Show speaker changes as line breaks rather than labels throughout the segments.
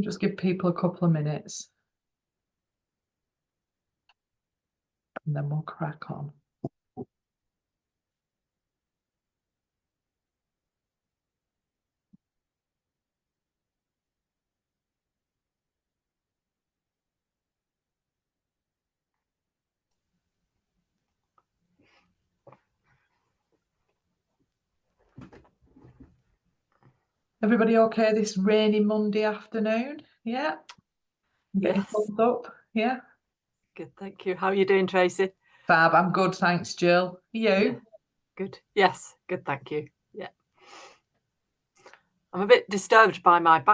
We'll just give people a couple of minutes. And then we'll crack on. Everybody okay this rainy Monday afternoon? Yeah? Getting thumbs up? Yeah?
Good, thank you. How are you doing, Tracy?
Fab, I'm good, thanks, Jill. You?
Yeah. Good. Yes, good, thank you. Yeah. I'm a bit disturbed by my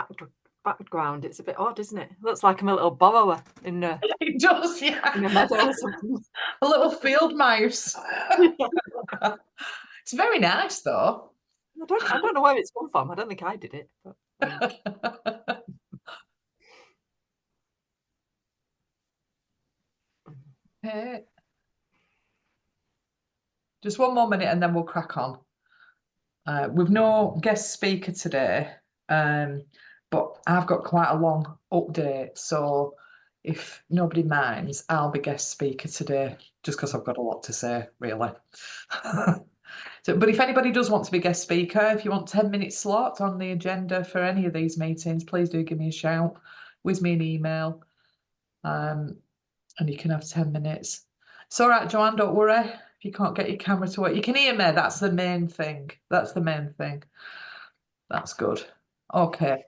background. It's a bit odd, isn't it? Looks like I'm a little borrower in a
It does, yeah.
In a meadow or something.
A little field mouse. It's very nice, though.
I don't know where it's come from. I don't think I did it. But,
Hey. Just one more minute and then we'll crack on. We've no guest speaker today, but I've got quite a long update. So if nobody minds, I'll be guest speaker today just because I've got a lot to say, really. But if anybody does want to be guest speaker, if you want 10-minute slot on the agenda for any of these meetings, please do give me a shout, whiz me an email, and you can have 10 minutes. It's all right, Joanne, don't worry. If you can't get your camera to work, you can hear me. That's the main thing. That's the main thing. That's good. Okay.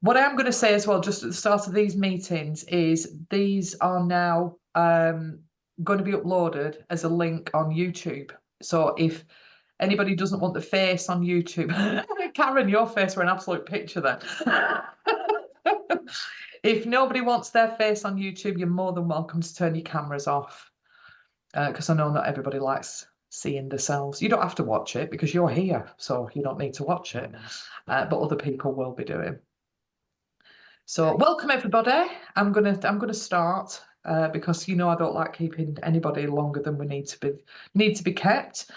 What I'm going to say as well, just at the start of these meetings, is these are now going to be uploaded as a link on YouTube. So if anybody doesn't want the face on YouTube, Karen, your face were an absolute picture then. If nobody wants their face on YouTube, you're more than welcome to turn your cameras off. Because I know not everybody likes seeing themselves. You don't have to watch it because you're here, so you don't need to watch it. But other people will be doing. So welcome everybody. I'm gonna start because you know I don't like keeping anybody longer than we need to be kept.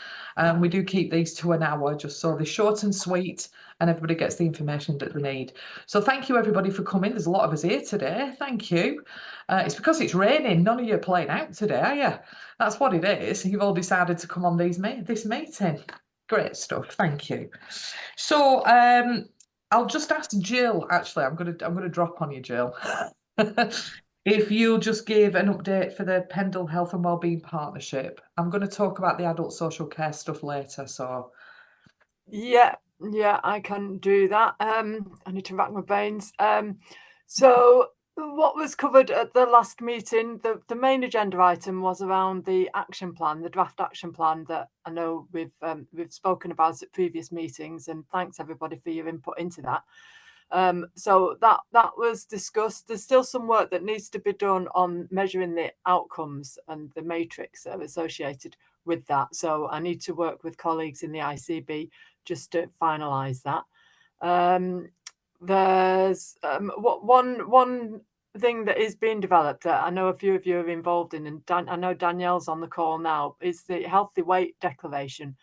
We do keep these to an hour just so they're short and sweet and everybody gets the information that they need. So thank you everybody for coming. There's a lot of us here today. Thank you. It's because it's raining. None of you are playing out today, are you? That's what it is. You've all decided to come on this meeting. Great stuff. Thank you. So I'll just ask Jill, actually, I'm gonna drop on you, Jill. If you'll just give an update for the Pendle Health and Wellbeing Partnership. I'm going to talk about the adult social care stuff later, so.
Yeah, I can do that. I need to rack my brains. So what was covered at the last meeting, the main agenda item was around the action plan, the draft action plan that I know we've spoken about at previous meetings, and thanks everybody for your input into that. So that was discussed. There's still some work that needs to be done on measuring the outcomes and the matrix that are associated with that. So I need to work with colleagues in the ICB just to finalise that. There's one thing that is being developed that I know a few of you are involved in, and I know Danielle's on the call now, is the healthy weight declaration.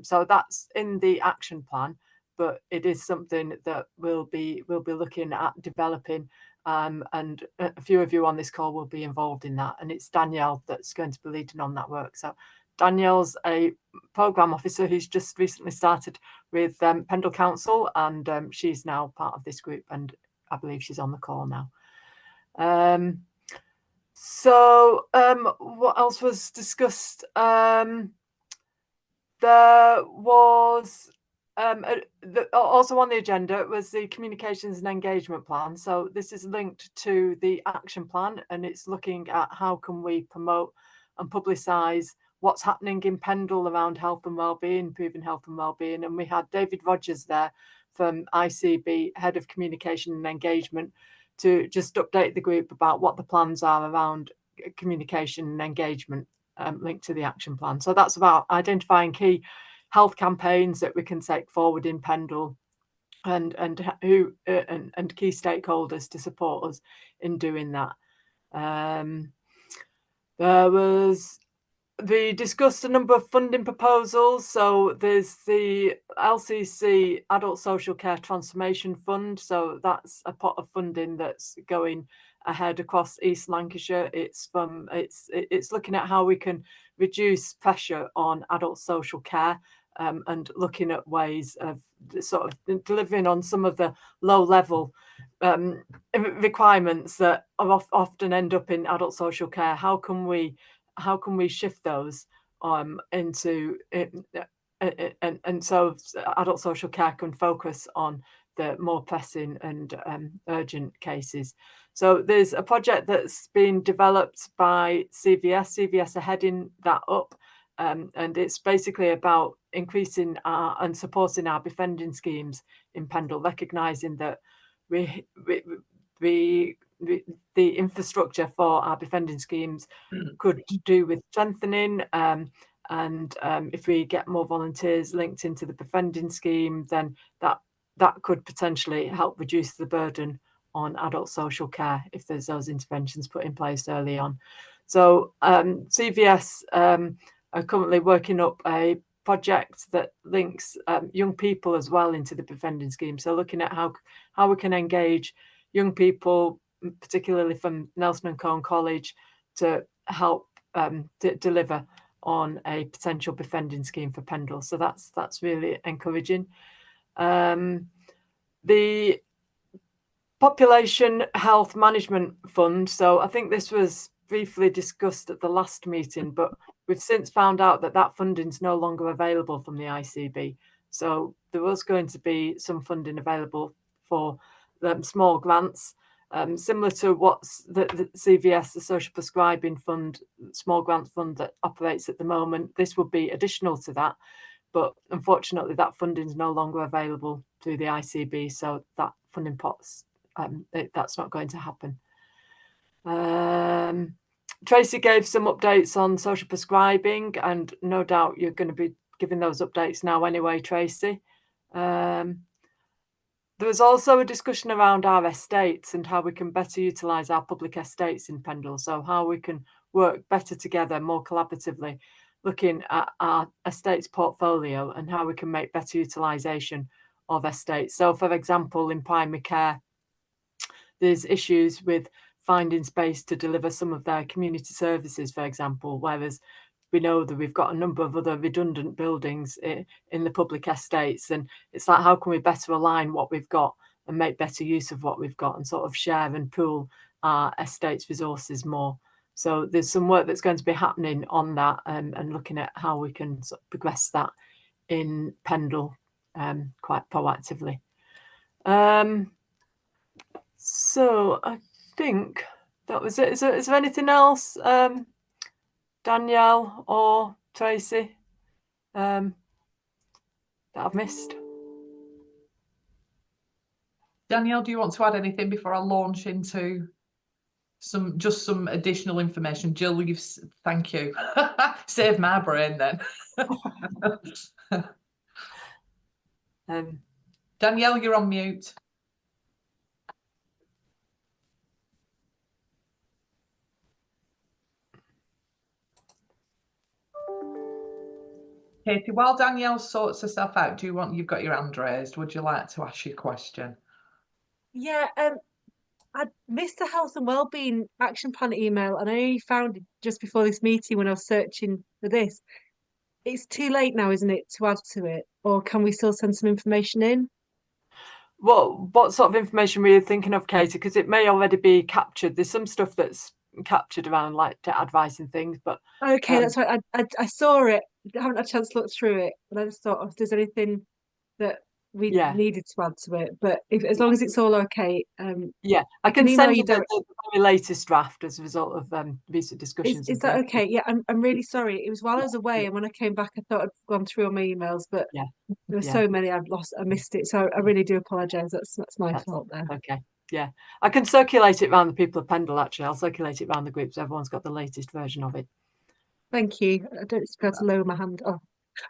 So that's in the action plan, but it is something that we'll be looking at developing, and a few of you on this call will be involved in that, and it's Danielle that's going to be leading on that work. So Danielle's a programme officer who's just recently started with Pendle Council, and she's now part of this group, and I believe she's on the call now. So what else was discussed? There was also on the agenda was the communications and engagement plan. So this is linked to the action plan, and it's looking at how can we promote and publicise what's happening in Pendle around health and wellbeing, improving health and wellbeing. And we had David Rogers there from ICB, Head of Communication and Engagement, to just update the group about what the plans are around communication and engagement linked to the action plan. So that's about identifying key health campaigns that we can take forward in Pendle, and key stakeholders to support us in doing that. There was We discussed a number of funding proposals. So there's the LCC Adult Social Care Transformation Fund. So that's a pot of funding that's going ahead across East Lancashire. It's looking at how we can reduce pressure on adult social care, and looking at ways of sort of delivering on some of the low level requirements that are often end up in adult social care. How can we shift those into and so adult social care can focus on the more pressing and urgent cases. So there's a project that's been developed by CVS. CVS are heading that up, and it's basically about increasing and supporting our befriending schemes in Pendle, recognising that we the infrastructure for our befriending schemes could do with strengthening, and if we get more volunteers linked into the befriending scheme, then that could potentially help reduce the burden on adult social care if there's those interventions put in place early on. So CVS are currently working up a project that links young people as well into the befriending scheme. So looking at how we can engage young people, particularly from Nelson and Cone College, to help deliver on a potential befriending scheme for Pendle. So that's really encouraging. The Population Health Management Fund. So I think this was briefly discussed at the last meeting, but we've since found out that that funding is no longer available from the ICB. So there was going to be some funding available for small grants, similar to what's the CVS, the Social Prescribing Fund, small grant fund that operates at the moment. This would be additional to that, but unfortunately that funding is no longer available through the ICB, so that funding pot's that's not going to happen. Tracy gave some updates on social prescribing, and no doubt you're going to be giving those updates now anyway, Tracy. There was also a discussion around our estates and how we can better utilise our public estates in Pendle. So how we can work better together, more collaboratively, looking at our estates portfolio and how we can make better utilisation of estates. So for example, in primary care, there's issues with finding space to deliver some of their community services, for example, whereas we know that we've got a number of other redundant buildings in the public estates, and it's like, how can we better align what we've got and make better use of what we've got and sort of share and pool our estates resources more. So there's some work that's going to be happening on that, and looking at how we can sort of progress that in Pendle quite proactively. So I think that was it. Is there anything else, Danielle or Tracy, that I've missed?
Danielle, do you want to add anything before I launch into some additional information? Jill, thank you. Save my brain then. Danielle, you're on mute. Katie, while Danielle sorts herself out, you've got your hand raised. Would you like to ask your question?
Yeah, I missed the health and wellbeing action plan email, and I only found it just before this meeting when I was searching for this. It's too late now, isn't it, to add to it? Or can we still send some information in?
Well, what sort of information were you thinking of, Katie? Because it may already be captured. There's some stuff that's captured around like advice and things, but
okay, that's right. I saw it. I haven't had a chance to look through it, but I just thought if there's anything that we needed to add to it. But as long as it's all okay,
I can send you the very latest draft as a result of recent discussions.
Is that okay? Yeah, I'm really sorry. It was while I was away, and when I came back, I thought I'd gone through all my emails, but there were so many I missed it. So I really do apologise. That's my fault there.
Okay. Yeah, I can circulate it around the people of Pendle. Actually, I'll circulate it around the group so everyone's got the latest version of it.
Thank you. I don't expect to lower my hand. Oh,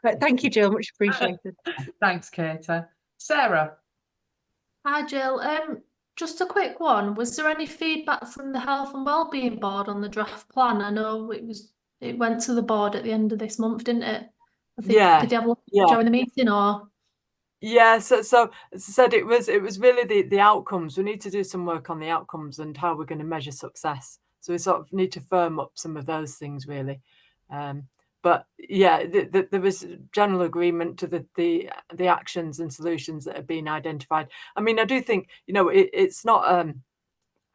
right, thank you, Jill. Much appreciated.
Thanks, Katie. Sarah.
Hi, Jill. Just a quick one. Was there any feedback from the Health and Wellbeing Board on the draft plan? I know it was it went to the board at the end of this month, didn't it? I think,
Yeah,
did you have a look
yeah.
during the meeting or?
Yeah, so as I said, it was really the outcomes. We need to do some work on the outcomes and how we're going to measure success. So we sort of need to firm up some of those things really. But yeah, there was general agreement to the actions and solutions that have been identified. I mean, I do think, you know, it's not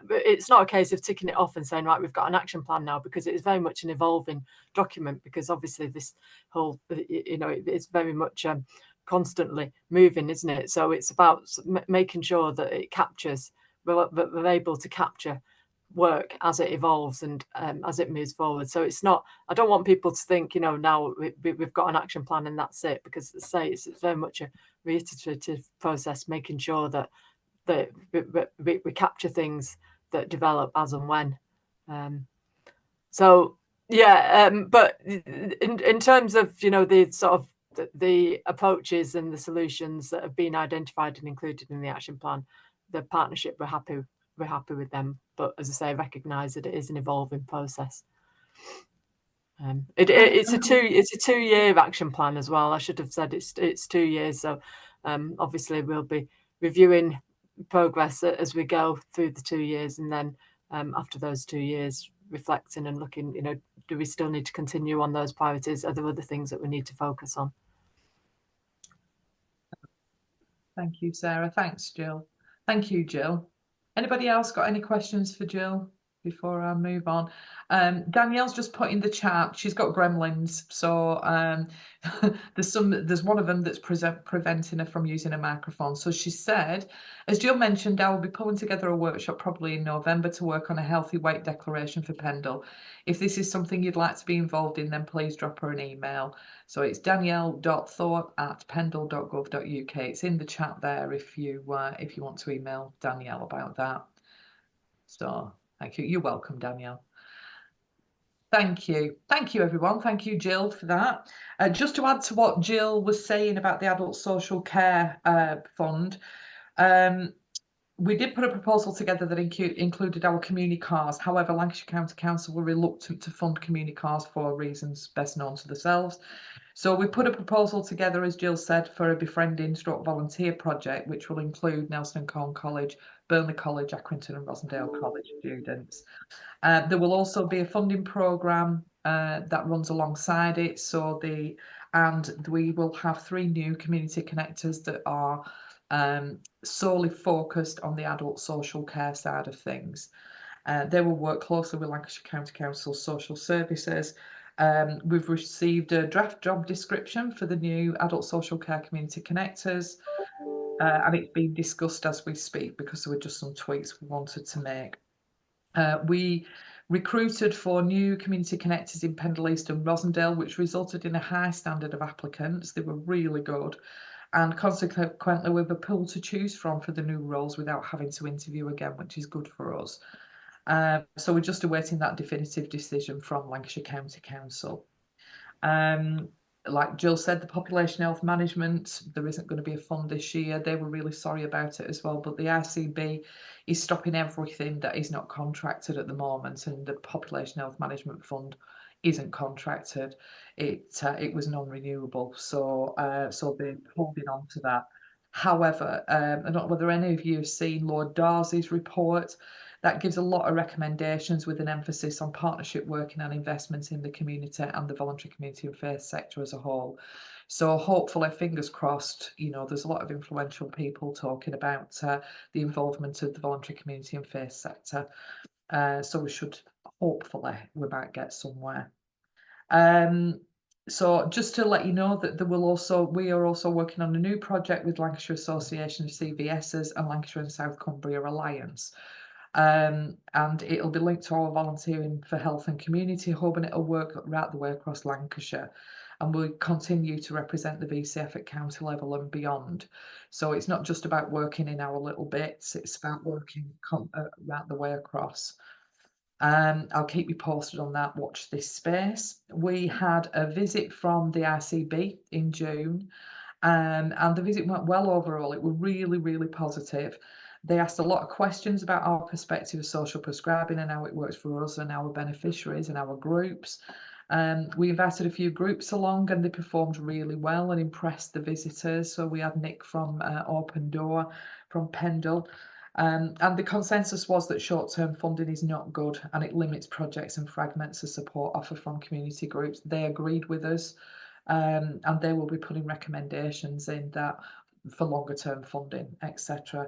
a case of ticking it off and saying, right, we've got an action plan now, because it is very much an evolving document, because obviously this whole, you know, it's very much constantly moving, isn't it? So it's about making sure that it captures, that we're able to capture work as it evolves and as it moves forward. So it's not, I don't want people to think, you know, now we've got an action plan and that's it, because as I say, it's very much a reiterative process, making sure that we capture things that develop as and when. So yeah, but in terms of, you know, the sort of the approaches and the solutions that have been identified and included in the action plan, the partnership, we're happy with them. But as I say, I recognise that it is an evolving process. It's a 2-year action plan as well. I should have said it's 2 years. So obviously we'll be reviewing progress as we go through the 2 years, and then after those 2 years, reflecting and looking, you know, do we still need to continue on those priorities? Are there other things that we need to focus on?
Thank you, Sarah. Thanks, Jill. Thank you, Jill. Anybody else got any questions for Jill before I move on? Danielle's just put in the chat, she's got gremlins, so there's one of them that's preventing her from using a microphone. So she said, as Jill mentioned, I will be pulling together a workshop probably in November to work on a healthy weight declaration for Pendle. If this is something you'd like to be involved in, then please drop her an email. So it's danielle.thorpe@pendle.gov.uk. It's in the chat there if you want to email Danielle about that. So thank you. You're welcome, Danielle. Thank you. Thank you, everyone. Thank you, Jill, for that. Just to add to what Jill was saying about the Adult Social Care Fund, we did put a proposal together that included our community cars. However, Lancashire County Council were reluctant to fund community cars for reasons best known to themselves. So we put a proposal together, as Jill said, for a befriending stroke volunteer project, which will include Nelson and Colne College, Burnley College, Accrington and Rosendale College students. There will also be a funding programme that runs alongside it. And we will have 3 new community connectors that are solely focused on the adult social care side of things. They will work closely with Lancashire County Council Social Services. We've received a draft job description for the new adult social care community connectors, and it's being discussed as we speak because there were just some tweaks we wanted to make. We recruited 4 new community connectors in Pendle East and Rosendale, which resulted in a high standard of applicants. They were really good, and consequently we have a pool to choose from for the new roles without having to interview again, which is good for us. So we're just awaiting that definitive decision from Lancashire County Council. Like Jill said, the population health management, there isn't going to be a fund this year. They were really sorry about it as well, but the ICB is stopping everything that is not contracted at the moment, and the population health management fund isn't contracted. It was non-renewable, so they're holding on to that. However, I don't know whether any of you have seen Lord Darcy's report. That gives a lot of recommendations with an emphasis on partnership working and investments in the community and the voluntary community and faith sector as a whole. So hopefully, fingers crossed, you know, there's a lot of influential people talking about the involvement of the voluntary community and faith sector. So we should, hopefully, we might get somewhere. So just to let you know that we are also working on a new project with Lancashire Association of CVSs and Lancashire and South Cumbria Alliance. And it'll be linked to our volunteering for health and community hub, and it'll work right the way across Lancashire, and we'll continue to represent the VCF at county level and beyond. So it's not just about working in our little bits, it's about working right the way across. I'll keep you posted on that. Watch this space. We had a visit from the ICB in June, and the visit went well overall. It was really, really positive. They asked a lot of questions about our perspective of social prescribing and how it works for us and our beneficiaries and our groups. We invited a few groups along and they performed really well and impressed the visitors. So we had Nick from Open Door, from Pendle. And the consensus was that short-term funding is not good and it limits projects and fragments the support offer from community groups. They agreed with us, and they will be putting recommendations in that for longer term funding, etc.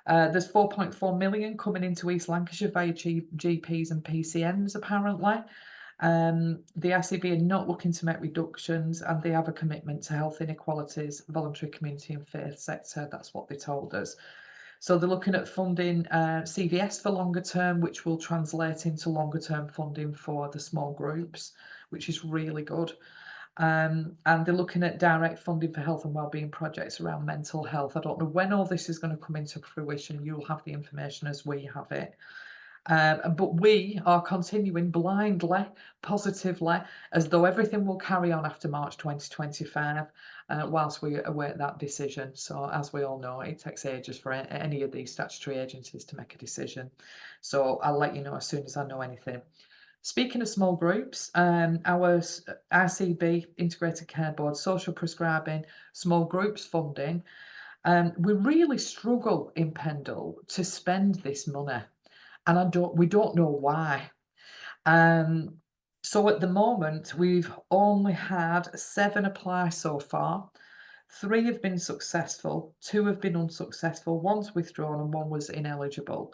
There's 4.4 million coming into East Lancashire via GPs and PCNs apparently. The ICB are not looking to make reductions and they have a commitment to health inequalities, voluntary community and faith sector. That's what they told us. So they're looking at funding CVS for longer term, which will translate into longer term funding for the small groups, which is really good. And they're looking at direct funding for health and wellbeing projects around mental health. I don't know when all this is going to come into fruition. You'll have the information as we have it. But we are continuing blindly, positively, as though everything will carry on after March 2025, whilst we await that decision. So as we all know, it takes ages for any of these statutory agencies to make a decision. So I'll let you know as soon as I know anything. Speaking of small groups, our ICB, Integrated Care Board, social prescribing, small groups funding, we really struggle in Pendle to spend this money. And we don't know why. So at the moment, we've only had 7 apply so far. 3 have been successful, 2 have been unsuccessful, 1's withdrawn and 1 was ineligible.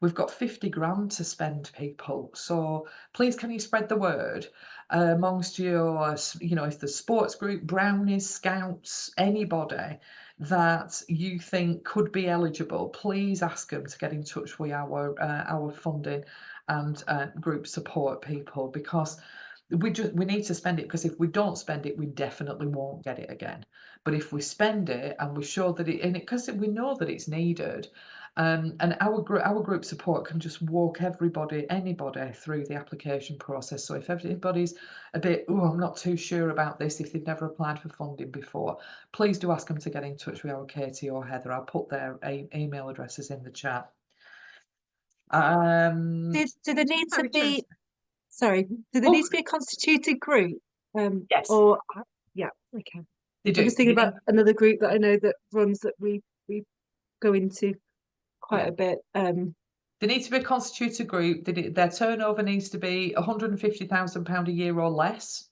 We've got 50 grand to spend, people. So please can you spread the word amongst your, if the sports group, brownies, scouts, anybody that you think could be eligible, please ask them to get in touch with our funding and group support people, because we need to spend it, because if we don't spend it, we definitely won't get it again. But if we spend it and we show that because we know that it's needed, and our group support can just walk anybody through the application process. So if everybody's a bit, I'm not too sure about this, if they've never applied for funding before, please do ask them to get in touch with our Katie or Heather. I'll put their email addresses in the chat.
Do they need to be? Sorry, do they need to be a constituted group?
Yes.
Or yeah, okay.
They do.
I'm just thinking about another group that I know that runs that we go into quite a bit.
They need to be a constituted group. Their turnover needs to be £150,000 a year or less.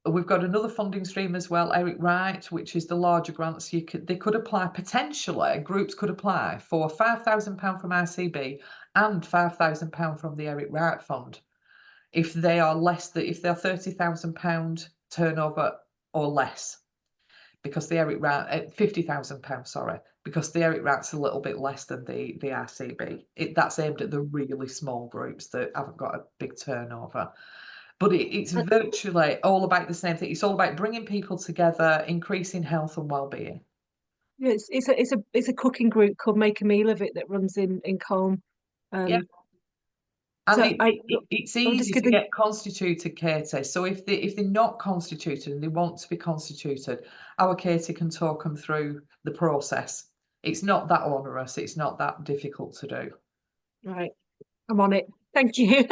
We've got another funding stream as well, Eric Wright, which is the larger grants. They could apply, potentially, groups could apply for £5,000 from ICB and £5,000 from the Eric Wright Fund if they are £30,000 turnover or less. Because the Eric Wright, £50,000, sorry, because the Eric Wright's a little bit less than the ICB. That's aimed at the really small groups that haven't got a big turnover. But it's virtually all about the same thing. It's all about bringing people together, increasing health and well-being.
Yeah, it's a cooking group called Make a Meal of It that runs in Colne.
Yeah. And
so
it's easy to get constituted, Katie. So if they're not constituted and they want to be constituted, our Katie can talk them through the process. It's not that onerous. It's not that difficult to do.
Right, I'm on it. Thank you.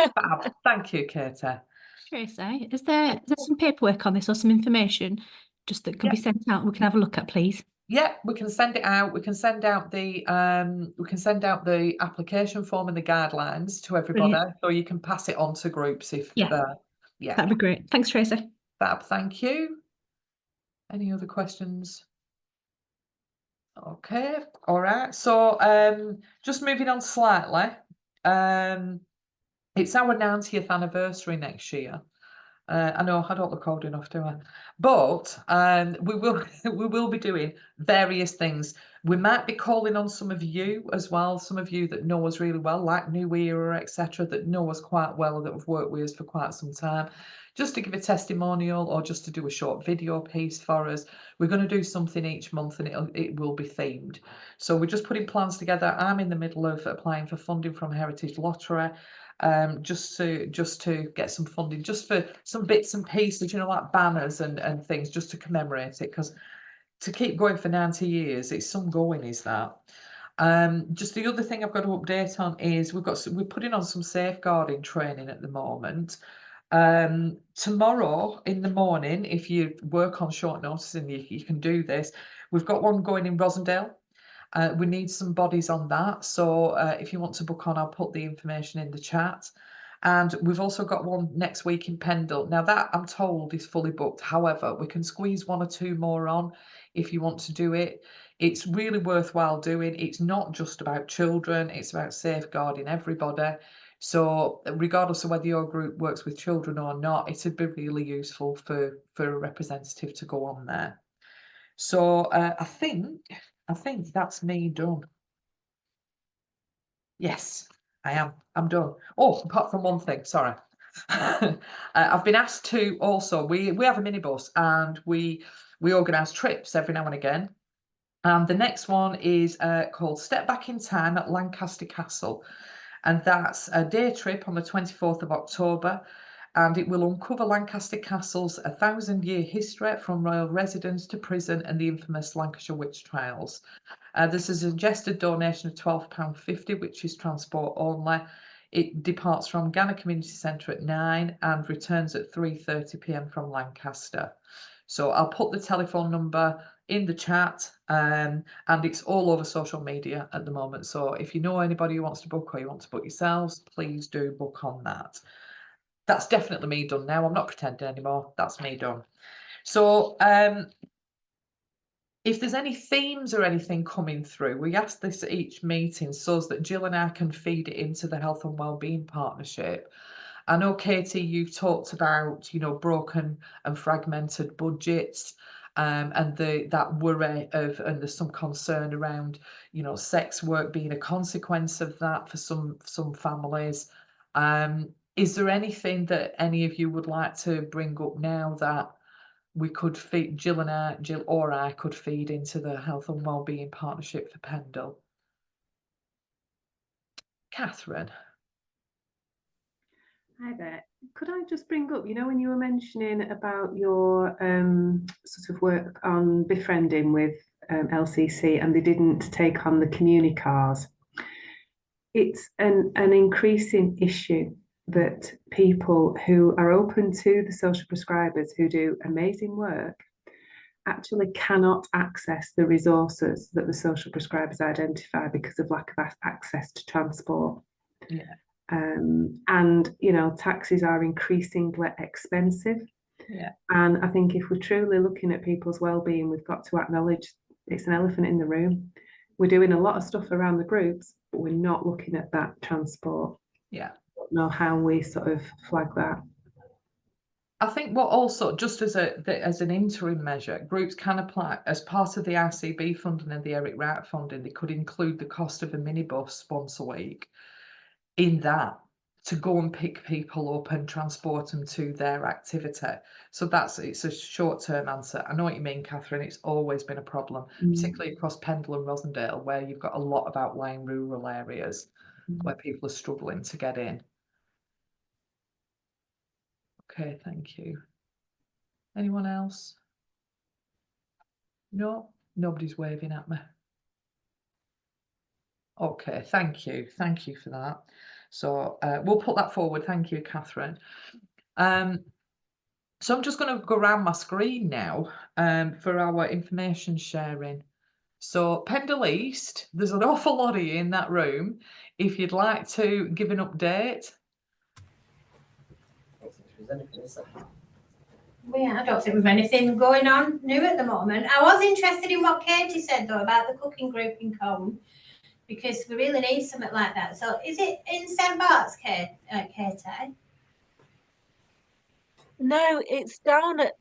Thank you, Katie.
Tracy, is there some paperwork on this or some information just that could be sent out? We can have a look at, please.
Yeah, we can send it out. We can send out the application form and the guidelines to everybody. Brilliant. So you can pass it on to groups if
that'd be great. Thanks, Tracy.
Fab, thank you. Any other questions? Okay, all right. So just moving on slightly. It's our 90th anniversary next year. I know I don't look old enough, do I? But we will be doing various things. We might be calling on some of you as well, some of you that know us really well, like New Era, etc., that know us quite well, that have worked with us for quite some time, just to give a testimonial or just to do a short video piece for us. We're going to do something each month and it will be themed. So we're just putting plans together. I'm in the middle of applying for funding from Heritage Lottery. Just to get some funding, just for some bits and pieces, like banners and things, just to commemorate it, because to keep going for 90 years, it's some going, is that. Just the other thing I've got to update on is we're putting on some safeguarding training at the moment. Tomorrow in the morning, if you work on short notice and you can do this, we've got one going in Rosendale. We need some bodies on that. So if you want to book on, I'll put the information in the chat. And we've also got one next week in Pendle. Now that I'm told is fully booked. However, we can squeeze 1 or 2 more on if you want to do it. It's really worthwhile doing. It's not just about children, it's about safeguarding everybody. So regardless of whether your group works with children or not, it'd be really useful for a representative to go on there. So I think that's me done. Yes, I am. I'm done. Oh, apart from one thing, sorry. I've been asked to also, we have a minibus and we organise trips every now and again. And the next one is called Step Back in Time at Lancaster Castle. And that's a day trip on the 24th of October. And it will uncover Lancaster Castle's 1,000-year history from royal residence to prison and the infamous Lancashire witch trials. There's a suggested donation of £12.50, which is transport only. It departs from Ghana Community Centre at 9 and returns at 3:30 p.m. from Lancaster. So I'll put the telephone number in the chat, and it's all over social media at the moment. So if you know anybody who wants to book or you want to book yourselves, please do book on that. That's definitely me done now. I'm not pretending anymore. That's me done. So if there's any themes or anything coming through, we ask this at each meeting so that Jill and I can feed it into the Health and Wellbeing Partnership. I know, Katie, you've talked about, broken and fragmented budgets, and that worry of, and there's some concern around, sex work being a consequence of that for some families. Is there anything that any of you would like to bring up now that we could feed, Jill or I could feed into the Health and Wellbeing Partnership for Pendle? Catherine.
Hi there. Could I just bring up, when you were mentioning about your sort of work on befriending with LCC and they didn't take on the community cars, it's an increasing issue that people who are open to the social prescribers who do amazing work actually cannot access the resources that the social prescribers identify because of lack of access to transport.
Yeah.
And taxis are increasingly expensive.
Yeah.
And I think if we're truly looking at people's well-being, we've got to acknowledge it's an elephant in the room. We're doing a lot of stuff around the groups, but we're not looking at that transport.
Yeah.
I don't know how we sort of flag that.
I think what also, just as an interim measure, groups can apply as part of the RCB funding and the Eric Wright funding. They could include the cost of a minibus once a week in that, to go and pick people up and transport them to their activity. So it's a short-term answer. I know what you mean, Catherine. It's always been a problem, particularly across Pendle and Rosendale, where you've got a lot of outlying rural areas where people are struggling to get in. Okay, thank you. Anyone else? No, nobody's waving at me. Okay, thank you for that. So we'll put that forward. Thank you, Catherine. So I'm just going to go around my screen now for our information sharing. So Pendle East, there's an awful lot of you in that room. If you'd like to give an update.
Well, I don't think we've anything going on new at the moment. I was interested in what Katie said though about the cooking group in Cone, because we really need something like that. So is it in St Bart's, Katie?
No, it's down at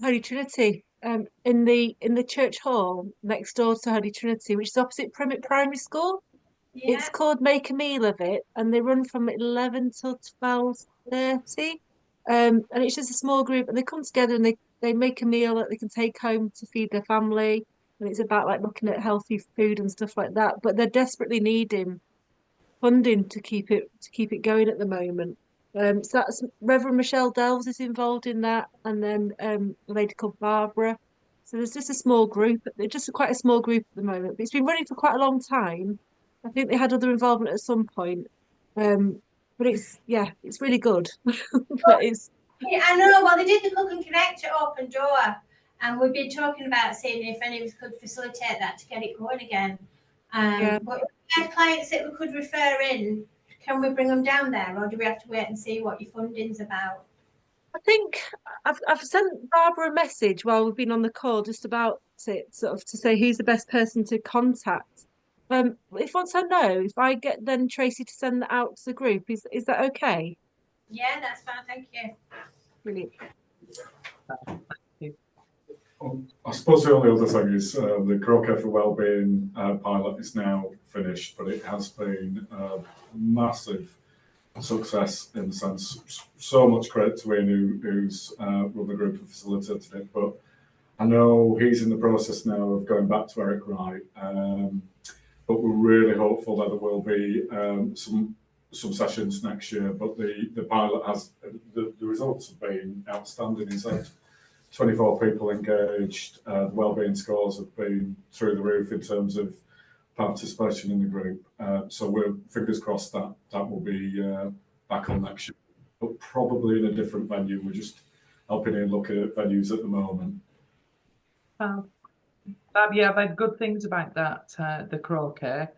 Holy Trinity, in the church hall next door to Holy Trinity, which is opposite Primate Primary School.
Yeah.
It's called Make a Meal of It, and they run from 11 till 12:30. And it's just a small group, and they come together and they make a meal that they can take home to feed their family. And it's about like looking at healthy food and stuff like that. But they're desperately needing funding to keep it going at the moment. So that's Reverend Michelle Delves is involved in that, and then a lady called Barbara. So there's just a small group. They're just quite a small group at the moment, but it's been running for quite a long time. I think they had other involvement at some point. But but it's really good. But it's
Yeah, I know. Well, they did the Cook and Connect at Open Door, and we've been talking about seeing if any of us could facilitate that to get it going again.
Yeah.
But if we had clients that we could refer in, can we bring them down there, or do we have to wait and see what your funding's about?
I think I've sent Barbara a message while we've been on the call just about it, sort of to say who's the best person to contact. If once I know, if I get then Tracy to send that out to the group, is that okay?
Yeah, that's fine. Thank you.
Brilliant.
I suppose the only other thing is the Croquet for Wellbeing pilot is now finished, but it has been a massive success in the sense, so much credit to Ian who's run the group and facilitated it, but I know he's in the process now of going back to Eric Wright, but we're really hopeful that there will be some sessions next year, but the pilot has, the results have been outstanding. He's had 24 people engaged. The wellbeing scores have been through the roof in terms of participation in the group. So we're fingers crossed that will be back on next year, but probably in a different venue. We're just helping him look at venues at the moment.
Yeah, I've heard good things about that, the Croquet.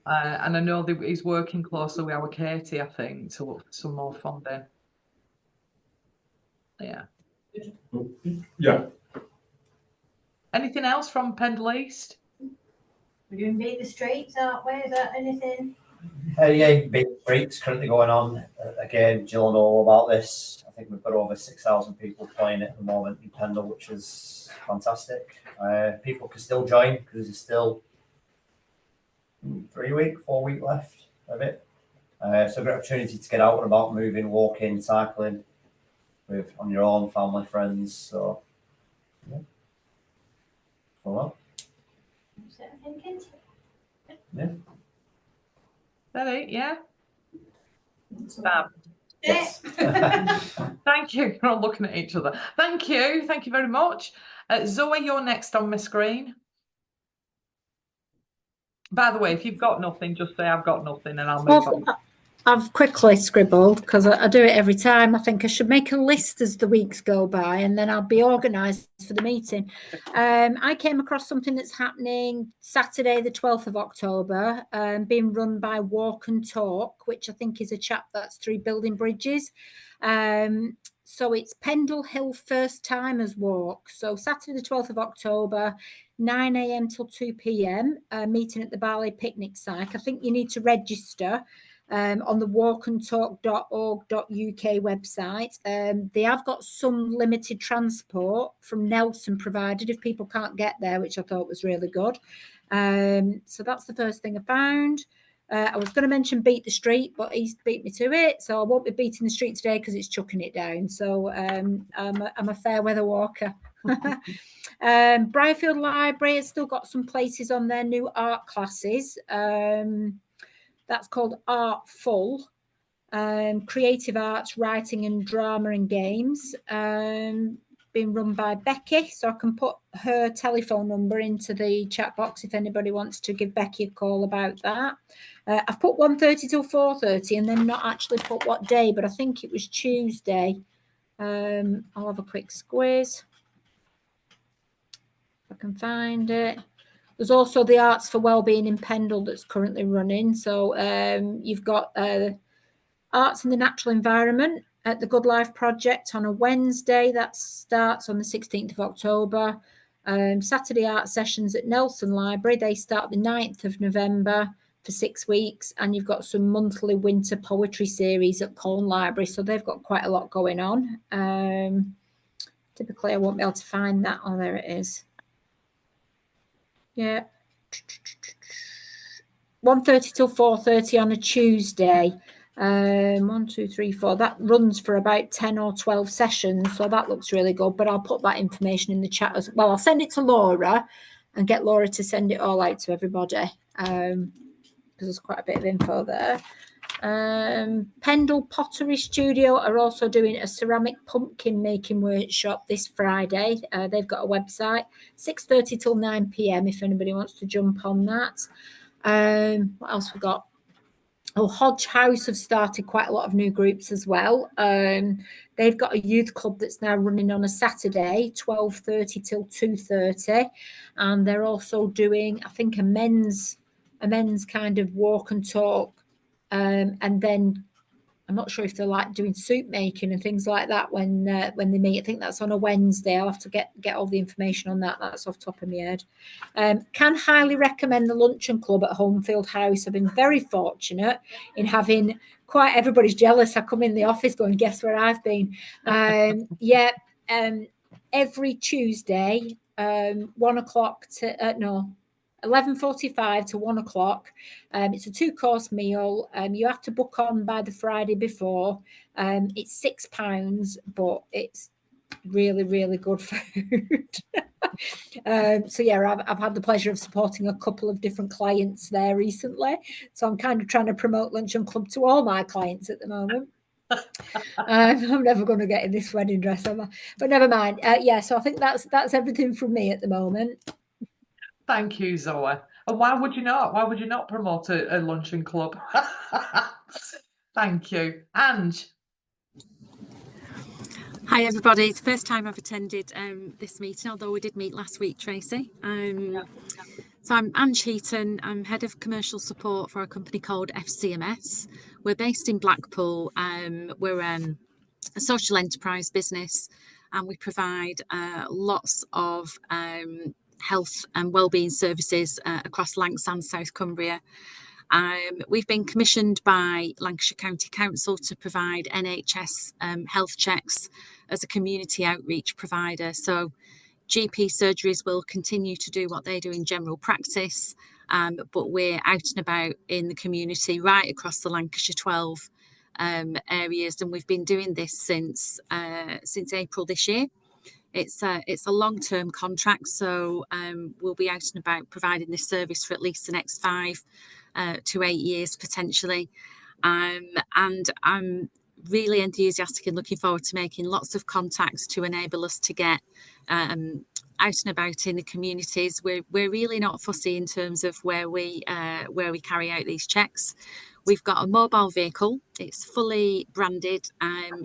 And I know that he's working closely with our Katie, I think, to look for some more funding. Yeah.
Yeah.
Anything else from Pendle East?
We're doing Beat the Streets, aren't we? Is that anything?
Yeah, Beat the Streets currently going on. Again, Jill know all about this. I think we've got over 6,000 people playing it at the moment in Pendle, which is fantastic. People can still join because there's still 4 weeks left of it. So a great opportunity to get out and about, moving, walking, cycling on your own, family, friends. So yeah. Well. Yeah.
That it, yeah. Fab.
Yes.
Thank you. We're all looking at each other. Thank you very much. Zoe, you're next on my screen. By the way, if you've got nothing, just say I've got nothing and I'll move on.
I've quickly scribbled because I do it every time. I think I should make a list as the weeks go by and then I'll be organised for the meeting. I came across something that's happening Saturday, the 12th of October, being run by Walk and Talk, which I think is a chap that's through Building Bridges. So it's Pendle Hill First Timers Walk. So Saturday, the 12th of October, 9 a.m. till 2 p.m, meeting at the Barley Picnic site. I think you need to register on the walkandtalk.org.uk website. They have got some limited transport from Nelson provided if people can't get there, which I thought was really good. So that's the first thing I found. I was going to mention Beat the Street, but he's beat me to it, so I won't be beating the street today because it's chucking it down. So I'm a fair weather walker. Briarfield Library has still got some places on their new art classes. That's called Art Full, creative arts, writing and drama and games, being run by Becky. So I can put her telephone number into the chat box if anybody wants to give Becky a call about that. I've put 1:30 till 4:30 and then not actually put what day, but I think it was Tuesday. I'll have a quick squiz if I can find it. There's also the Arts for Wellbeing in Pendle that's currently running. So you've got Arts in the Natural Environment at the Good Life Project on a Wednesday. That starts on the 16th of October. Saturday art sessions at Nelson Library. They start the 9th of November for 6 weeks. And you've got some monthly winter poetry series at Colne Library. So they've got quite a lot going on. Typically, I won't be able to find that. Oh, there it is. Yeah. 1:30 till 4:30 on a Tuesday. 1, 2, 3, 4. That runs for about 10 or 12 sessions. So that looks really good. But I'll put that information in the chat as well. I'll send it to Laura and get Laura to send it all out to everybody. Because there's quite a bit of info there. Pendle Pottery Studio are also doing a ceramic pumpkin making workshop this Friday. They've got a website, 6:30 till 9 p.m. if anybody wants to jump on that. What else we got? Hodge House have started quite a lot of new groups as well. They've got a youth club that's now running on a Saturday, 12:30 till 2:30, and they're also doing, I think, a men's kind of walk and talk, and then I'm not sure if they're like doing soup making and things like that when they meet. I think that's on a Wednesday. I'll have to get all the information on that. That's off the top of my head. Can highly recommend the Luncheon Club at Homefield House. I've been very fortunate in having quite, everybody's jealous. I come in the office going, guess where I've been? Every Tuesday, 1 o'clock to 11:45 to 1 o'clock. It's a 2-course meal. You have to book on by the Friday before. It's £6, but it's really, really good food. So yeah, I've had the pleasure of supporting a couple of different clients there recently. So I'm kind of trying to promote Luncheon Club to all my clients at the moment. I'm never going to get in this wedding dress, am I? But never mind. So I think that's everything from me at the moment.
Thank you, Zoe. And why would you not? Why would you not promote a luncheon club? Thank you. Ange.
Hi everybody, it's the first time I've attended this meeting, although we did meet last week, Tracy. So I'm Ange Heaton, I'm Head of Commercial Support for a company called FCMS. We're based in Blackpool, we're a social enterprise business and we provide lots of health and wellbeing services across Lancs and South Cumbria. We've been commissioned by Lancashire County Council to provide NHS health checks as a community outreach provider. So GP surgeries will continue to do what they do in general practice, but we're out and about in the community right across the Lancashire 12 areas, and we've been doing this since April this year. It's a long-term contract, so we'll be out and about providing this service for at least the next 5 to 8 years potentially, and I'm really enthusiastic and looking forward to making lots of contacts to enable us to get out and about in the communities. We're really not fussy in terms of where we carry out these checks. We've got a mobile vehicle. It's fully branded.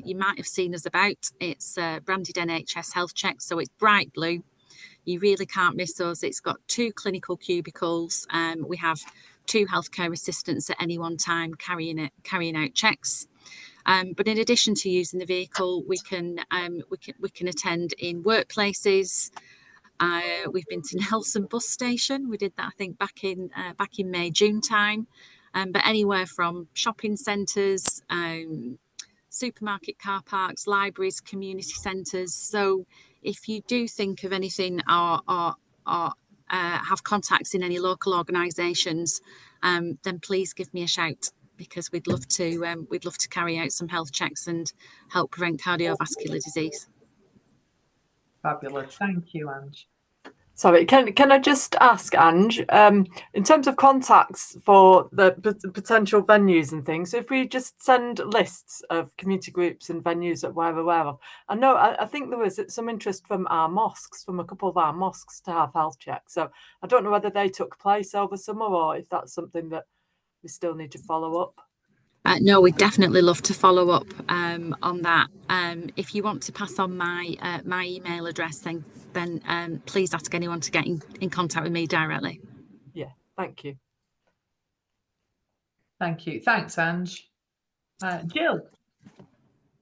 You might have seen us about. It's branded NHS Health Check, so it's bright blue. You really can't miss us. It's got 2 clinical cubicles. We have 2 healthcare assistants at any one time carrying out checks. But in addition to using the vehicle, we can attend in workplaces. We've been to Nelson bus station. We did that, I think, back in May, June time. But anywhere from shopping centres, supermarket car parks, libraries, community centres. So if you do think of anything or have contacts in any local organisations, then please give me a shout, because we'd love to carry out some health checks and help prevent cardiovascular disease.
Fabulous. Thank you, Ange.
Sorry, can I just ask, Ange, in terms of contacts for the potential venues and things, if we just send lists of community groups and venues that we're aware of? I think there was some interest from our mosques, from a couple of our mosques, to have health checks. So I don't know whether they took place over summer or if that's something that we still need to follow up.
No, we'd definitely love to follow up on that. If you want to pass on my email address, then please ask anyone to get in contact with me directly.
Yeah, thank you.
Thank you. Thanks, Ange. Jill,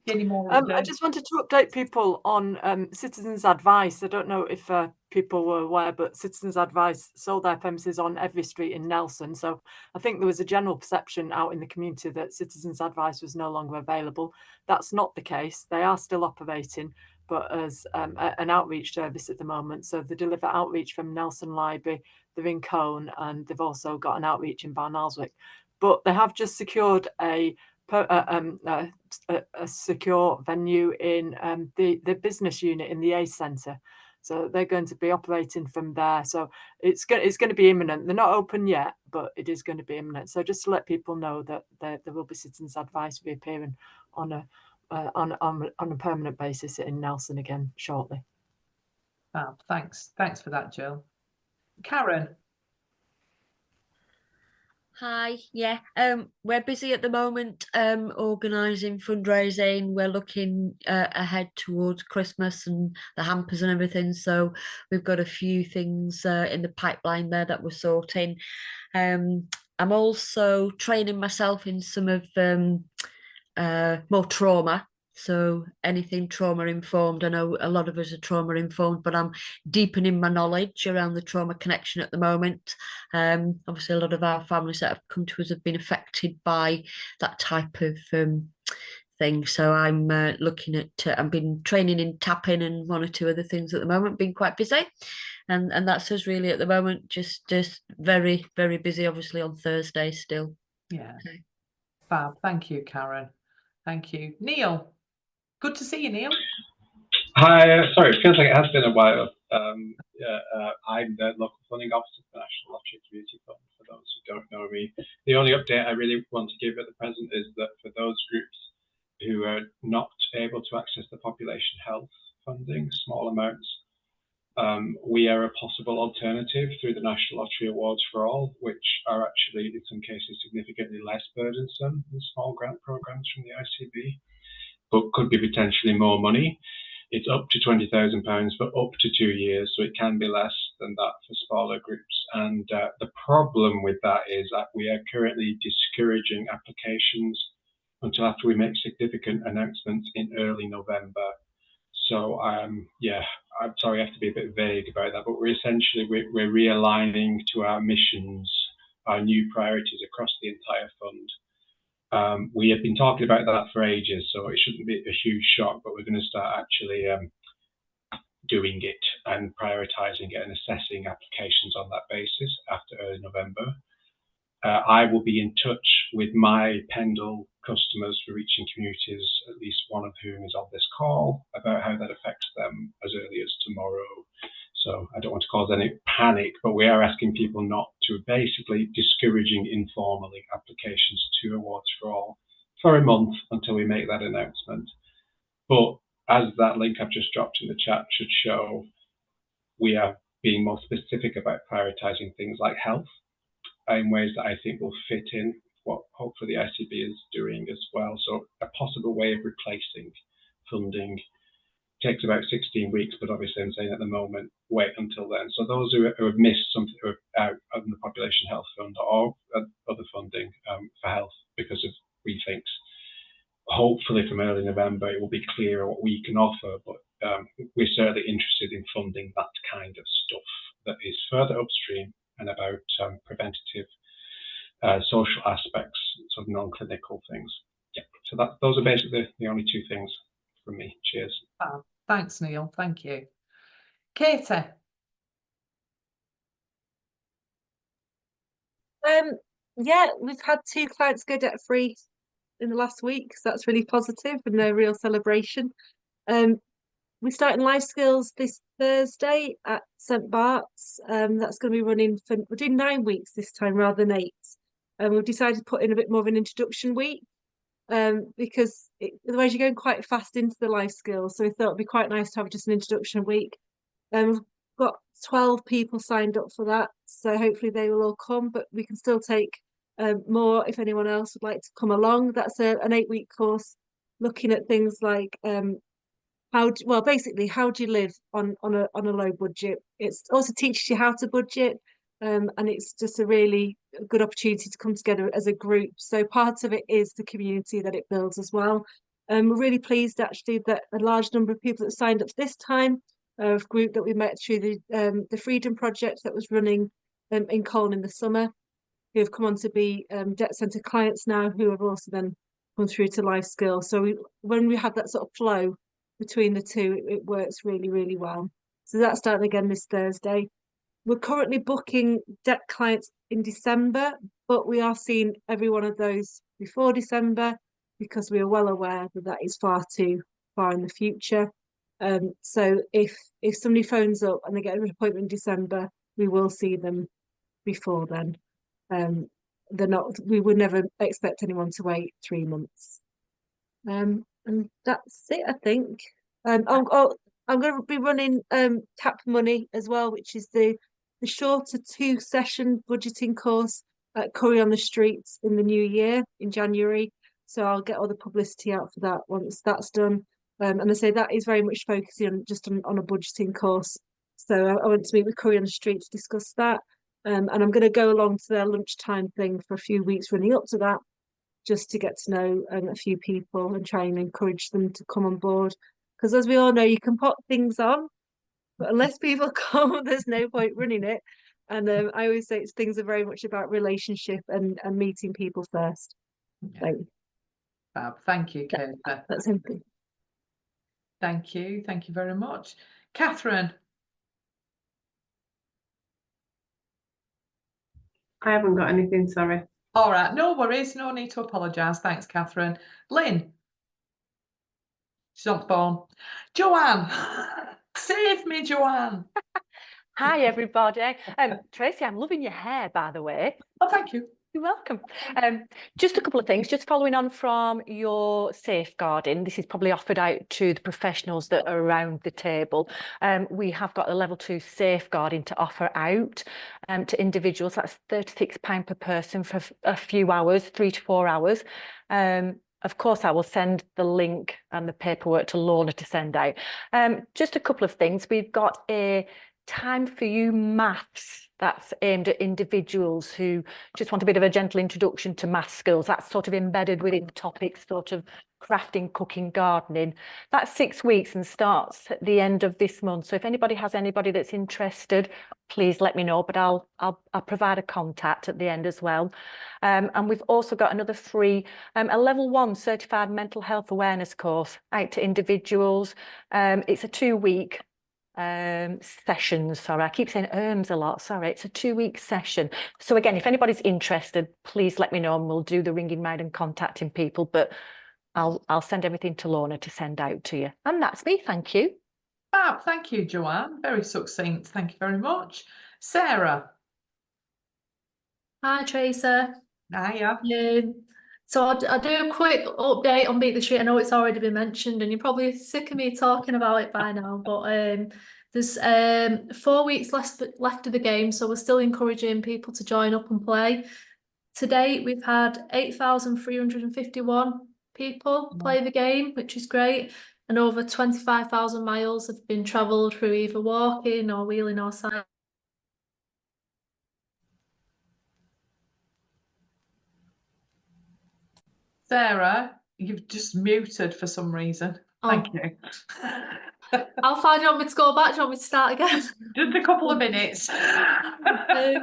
any more?
I just wanted to update people on Citizens Advice. I don't know if people were aware, but Citizens Advice sold their premises on every street in Nelson. So I think there was a general perception out in the community that Citizens Advice was no longer available. That's not the case. They are still operating, but as an outreach service at the moment. So they deliver outreach from Nelson Library, they're in Cone, and they've also got an outreach in Barnalswick. But they have just secured a secure venue in the business unit in the A Centre. So they're going to be operating from there. So it's going to be imminent. They're not open yet, but it is going to be imminent. So just to let people know that there will be Citizens Advice reappearing on a permanent basis in Nelson again shortly.
Thanks for that, Jill. Karen.
Hi, yeah. We're busy at the moment, organising fundraising. We're looking ahead towards Christmas and the hampers and everything. So we've got a few things in the pipeline there that we're sorting. I'm also training myself in some of more trauma. So anything trauma informed. I know a lot of us are trauma informed, but I'm deepening my knowledge around the trauma connection at the moment. Obviously, a lot of our families that have come to us have been affected by that type of thing. So I'm looking at, I've been training in tapping and one or two other things at the moment, been quite busy. And that's us really at the moment, just very, very busy, obviously on Thursday still.
Yeah. Fab. Thank you, Karen. Thank you. Neil, good to see you, Neil.
Hi, sorry, it feels like it has been a while. I'm the local funding officer for the National Lottery Community Fund, for those who don't know me. The only update I really want to give at the present is that for those groups who are not able to access the population health funding, small amounts, we are a possible alternative through the National Lottery Awards for All, which are actually, in some cases, significantly less burdensome than small grant programs from the ICB, but could be potentially more money. It's up to £20,000 for up to 2 years, so it can be less than that for smaller groups. And the problem with that is that we are currently discouraging applications until after we make significant announcements in early November. So yeah, I'm sorry I have to be a bit vague about that, but we're realigning to our missions, our new priorities across the entire fund. We have been talking about that for ages, so it shouldn't be a huge shock, but we're going to start actually doing it and prioritising it and assessing applications on that basis after early November. I will be in touch with my Pendle customers for reaching communities, at least one of whom is on this call, about how that affects them as early as tomorrow. So I don't want to cause any panic, but we are asking people not to, basically discouraging informally applications to Awards for All for a month until we make that announcement. But as that link I've just dropped in the chat should show, we are being more specific about prioritising things like health in ways that I think will fit in what hopefully the ICB is doing as well. So a possible way of replacing funding takes about 16 weeks, but obviously I'm saying at the moment, wait until then. So those who have missed something, who are out of the Population Health Fund or other funding for health because of rethinks, hopefully from early November it will be clearer what we can offer, but we're certainly interested in funding that kind of stuff that is further upstream and about preventative social aspects, sort of non-clinical things. Yeah, so those are basically the only two things from me. Cheers.
Thanks, Neil. Thank you. Katie.
Yeah, we've had 2 clients go debt free in the last week, so that's really positive and a real celebration. We're starting life skills this Thursday at St Bart's. That's going to be running for, we're doing 9 weeks this time rather than 8. And we've decided to put in a bit more of an introduction week because otherwise you're going quite fast into the life skills. So we thought it'd be quite nice to have just an introduction week. We've got 12 people signed up for that, so hopefully they will all come, but we can still take more if anyone else would like to come along. That's an 8-week course looking at things like basically how do you live on a low budget. It also teaches you how to budget, and it's just a really good opportunity to come together as a group. So part of it is the community that it builds as well. We're really pleased actually that a large number of people that signed up this time, a group that we met through the Freedom Project that was running in Colne in the summer, who have come on to be debt centre clients now, who have also then come through to life skills. So when we have that sort of flow between the two, it works really, really well. So that's starting again this Thursday. We're currently booking debt clients in December, but we are seeing every one of those before December because we are well aware that that is far too far in the future. So if somebody phones up and they get an appointment in December, we will see them before then. We would never expect anyone to wait 3 months. And that's it, I think. I'm going to be running Tap Money as well, which is the shorter 2-session budgeting course at Curry on the Streets in the new year in January. So I'll get all the publicity out for that once that's done. And I say that is very much focusing on just on a budgeting course. So I went to meet with Curry on the Street to discuss that. And I'm going to go along to their lunchtime thing for a few weeks running up to that, just to get to know a few people and try and encourage them to come on board. Because as we all know, you can put things on, but unless people come, there's no point running it. And I always say things are very much about relationship and meeting people first.
Yeah. Thank you, Kate.
That's simple.
Thank you very much. Catherine.
I haven't got anything, sorry.
All right, no worries, no need to apologise. Thanks, Catherine. Lynn. She's on the phone. Joanne. Save me, Joanne.
Hi, everybody. Tracy, I'm loving your hair, by the way.
Oh, thank you.
You're welcome. Just a couple of things, just following on from your safeguarding. This is probably offered out to the professionals that are around the table. We have got a level 2 safeguarding to offer out to individuals. That's £36 per person for a few hours, 3 to 4 hours. Of course, I will send the link and the paperwork to Lorna to send out. Just a couple of things. We've got a Time for You maths that's aimed at individuals who just want a bit of a gentle introduction to math skills. That's sort of embedded within the topics, sort of crafting, cooking, gardening. That's 6 weeks and starts at the end of this month. So if anybody has anybody that's interested, please let me know, but I'll provide a contact at the end as well. And we've also got another free, a level 1 certified mental health awareness course out to individuals. It's a 2-week sessions. Sorry, I keep saying a lot. Sorry, it's a 2-week session. So again, if anybody's interested, please let me know and we'll do the ringing round and contacting people. But I'll send everything to Lorna to send out to you. And that's me. Thank you.
Thank you, Joanne. Very succinct. Thank you very much. Sarah.
Hi, Tracy.
Hiya.
So I'll do a quick update on Beat the Street. I know it's already been mentioned and you're probably sick of me talking about it by now, but there's 4 weeks left of the game, so we're still encouraging people to join up and play. To date, we've had 8,351 people play the game, which is great, and over 25,000 miles have been travelled through either walking or wheeling or cycling.
Sarah, you've just muted for some reason. Thank you.
How far do you want me to go back? Do you want me to start again?
Just a couple of minutes.
Right,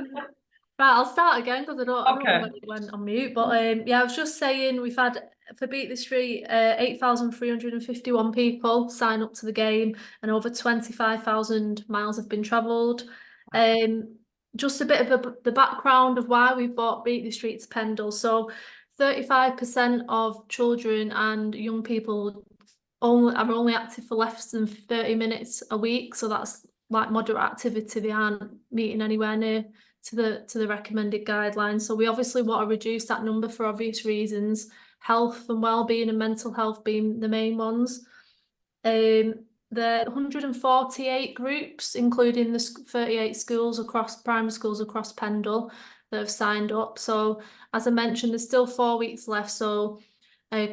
I'll start again because I don't know when it went on mute. But yeah, I was just saying we've had, for Beat the Street, 8,351 people sign up to the game and over 25,000 miles have been travelled. Just a bit of the background of why we bought Beat the Street to Pendle. So 35% of children and young people are only active for less than 30 minutes a week. So that's like moderate activity. They aren't meeting anywhere near to the recommended guidelines. So we obviously want to reduce that number for obvious reasons, health and well-being and mental health being the main ones. There are 148 groups, including the 38 schools across primary schools across Pendle that have signed up. So as I mentioned, there's still 4 weeks left. So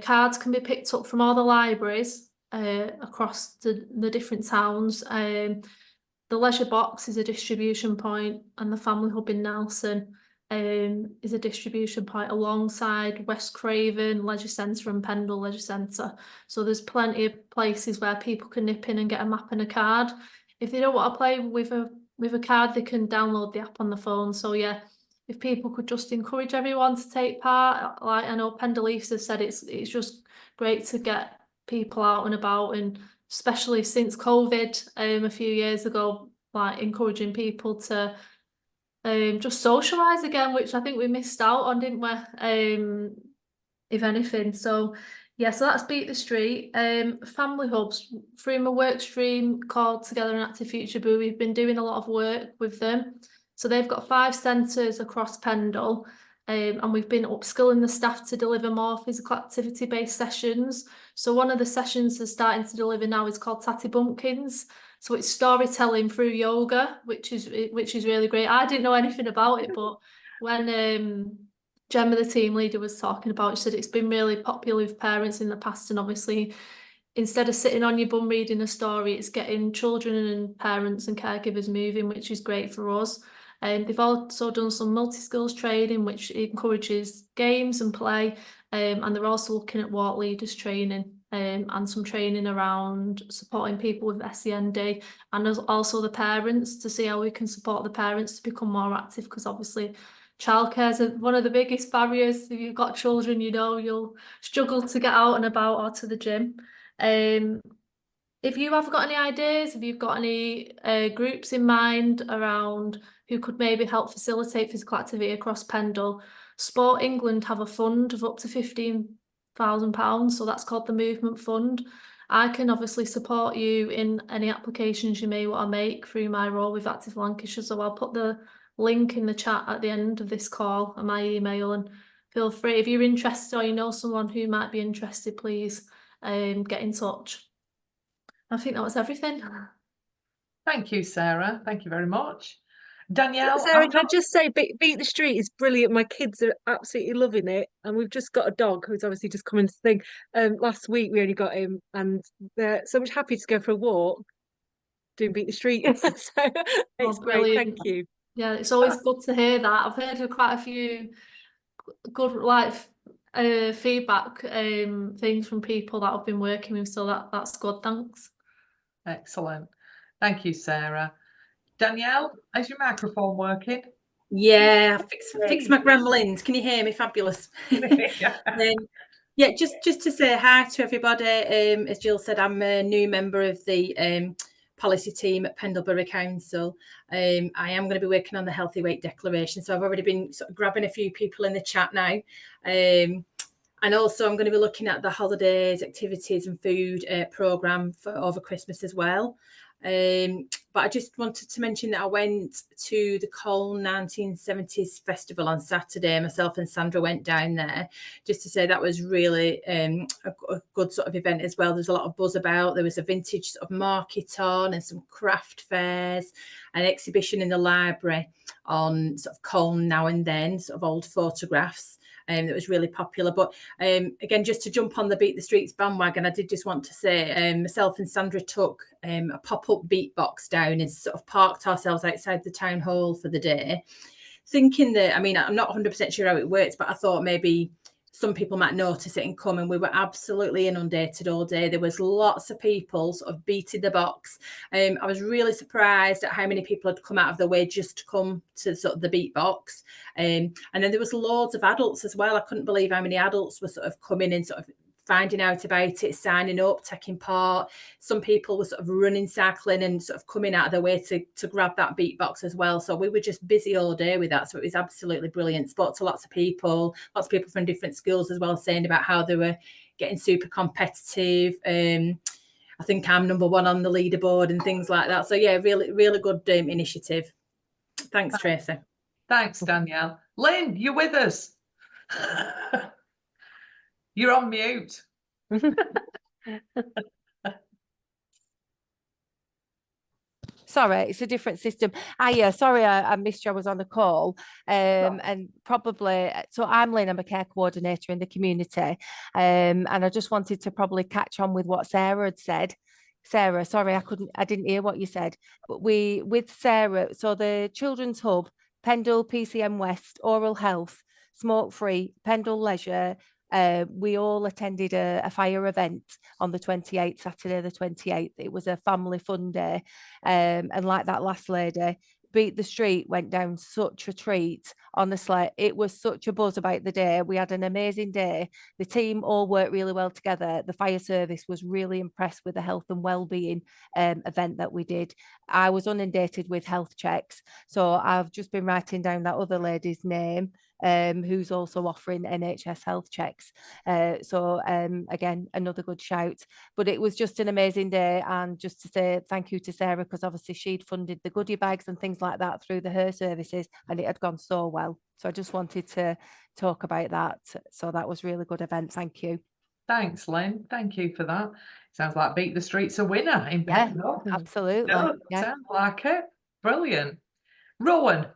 cards can be picked up from all the libraries across the different towns. The Leisure Box is a distribution point, and the Family Hub in Nelson is a distribution point alongside West Craven Leisure Centre and Pendle Leisure Centre. So there's plenty of places where people can nip in and get a map and a card. If they don't want to play with a card, they can download the app on the phone. So yeah, if people could just encourage everyone to take part, like I know Pendle Leafs has said, it's just great to get people out and about, and especially since COVID a few years ago, like encouraging people to just socialise again, which I think we missed out on, didn't we? If anything. So yeah, so that's Beat the Street. Family Hubs, through my work stream called Together an Active Future Boo, we've been doing a lot of work with them. So they've got 5 centres across Pendle, and we've been upskilling the staff to deliver more physical activity-based sessions. So one of the sessions they're starting to deliver now is called Tatty Bumpkins. So it's storytelling through yoga, which is really great. I didn't know anything about it, but when Gemma, the team leader, was talking about it, she said it's been really popular with parents in the past, and obviously instead of sitting on your bum reading a story, it's getting children and parents and caregivers moving, which is great for us. And they've also done some multi-skills training, which encourages games and play. And they're also looking at walk leaders training and some training around supporting people with SEND, and also the parents, to see how we can support the parents to become more active, because obviously childcare is one of the biggest barriers. If you've got children, you know, you'll struggle to get out and about or to the gym. If you have got any ideas, if you've got any groups in mind around who could maybe help facilitate physical activity across Pendle, Sport England have a fund of up to £15,000, so that's called the Movement Fund. I can obviously support you in any applications you may want to make through my role with Active Lancashire, so I'll put the link in the chat at the end of this call and my email, and feel free, if you're interested or you know someone who might be interested, please get in touch. I think that was everything.
Thank you, Sarah. Thank you very much. Danielle,
Sarah, can I just say, Beat the Street is brilliant. My kids are absolutely loving it, and we've just got a dog who's obviously just come into the thing. Last week we only got him, and they're so much happy to go for a walk doing Beat the Street. So it's great. Thank you.
Yeah, it's always good to hear that. I've heard of quite a few good feedback things from people that I've been working with, so that's good. Thanks.
Excellent. Thank you, Sarah. Danielle, is your microphone working?
Yeah, fix my gremlins. Can you hear me? Fabulous. Yeah, just to say hi to everybody. As Jill said, I'm a new member of the policy team at Pendle Borough Council. I am going to be working on the healthy weight declaration, so I've already been sort of grabbing a few people in the chat now. And also I'm going to be looking at the holidays, activities and food programme for over Christmas as well. But I just wanted to mention that I went to the Colne 1970s Festival on Saturday. Myself and Sandra went down there, just to say that was really a good sort of event as well. There's a lot of buzz about. There was a vintage sort of market on and some craft fairs, an exhibition in the library on sort of Colne now and then, sort of old photographs. That was really popular. But again, just to jump on the Beat the Streets bandwagon, I did just want to say myself and Sandra took a pop-up beatbox down and sort of parked ourselves outside the town hall for the day, thinking that, I mean, I'm not 100% sure how it works, but I thought maybe some people might notice it and come, and we were absolutely inundated all day. There was lots of people sort of beating the box. I was really surprised at how many people had come out of their way just to come to sort of the beatbox. And then there was loads of adults as well. I couldn't believe how many adults were sort of coming in, sort of finding out about it, signing up, taking part. Some people were sort of running, cycling and sort of coming out of their way to grab that beatbox as well. So we were just busy all day with that. So it was absolutely brilliant. Spoke to lots of people from different schools as well, saying about how they were getting super competitive. I think I'm number one on the leaderboard and things like that. So yeah, really, really good initiative. Thanks, Tracy.
Thanks, Danielle. Lynn, you're with us. You're on mute.
Sorry, it's a different system. Sorry, I missed you. I was on the call. And probably, so I'm Lynn, I'm a care coordinator in the community. And I just wanted to probably catch on with what Sarah had said. Sarah, sorry, I didn't hear what you said. But with Sarah, so the Children's Hub, Pendle, PCM West, Oral Health, Smoke Free, Pendle Leisure, we all attended a fire event on the 28th, Saturday the 28th. It was a family fun day. And like that last lady, Beat the Street went down such a treat. Honestly, it was such a buzz about the day. We had an amazing day. The team all worked really well together. The fire service was really impressed with the health and well-being event that we did. I was inundated with health checks. So I've just been writing down that other lady's name, who's also offering NHS health checks. Again, another good shout. But it was just an amazing day. And just to say thank you to Sarah, because obviously she'd funded the goodie bags and things like that through her services, and it had gone so well. So I just wanted to talk about that. So that was a really good event. Thank you.
Thanks, Lynn. Thank you for that. Sounds like Beat the Street's a winner in Pendle.
Yeah, absolutely.
Yeah. Sounds like it. Brilliant. Rowan.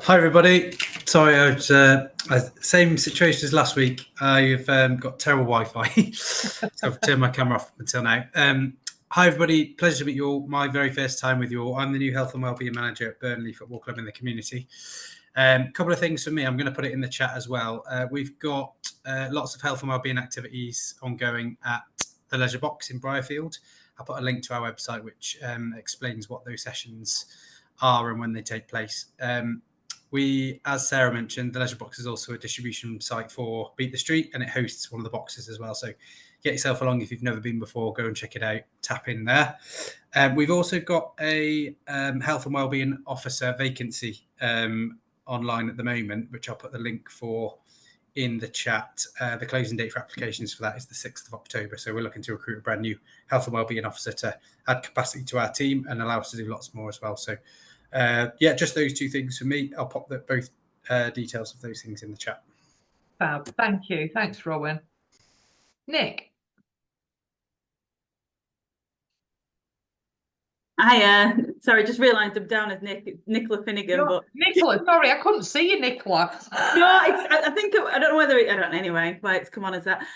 Hi everybody. Sorry, I was same situation as last week. I've got terrible Wi-Fi, so I've turned my camera off until now. Hi everybody, pleasure to meet you all. My very first time with you all. I'm the new Health and Wellbeing Manager at Burnley Football Club in the community. Couple of things for me. I'm going to put it in the chat as well. We've got lots of health and wellbeing activities ongoing at the Leisure Box in Briarfield. I'll put a link to our website which explains what those sessions are and when they take place. We, as Sarah mentioned, the Leisure Box is also a distribution site for Beat the Street, and it hosts one of the boxes as well. So get yourself along if you've never been before, go and check it out, tap in there. We've also got a health and wellbeing officer vacancy online at the moment, which I'll put the link for in the chat. The closing date for applications for that is the 6th of October. So we're looking to recruit a brand new health and wellbeing officer to add capacity to our team and allow us to do lots more as well. So yeah, just those two things for me. I'll pop both details of those things in the chat.
Fab. Thank you. Thanks, Rowan. Nick.
Hi, sorry, just realised I'm down as Nicola Finnegan, but
Nicola, sorry, I couldn't see you, Nicola.
no, I think I don't know whether I don't know anyway. Why it's come on as that.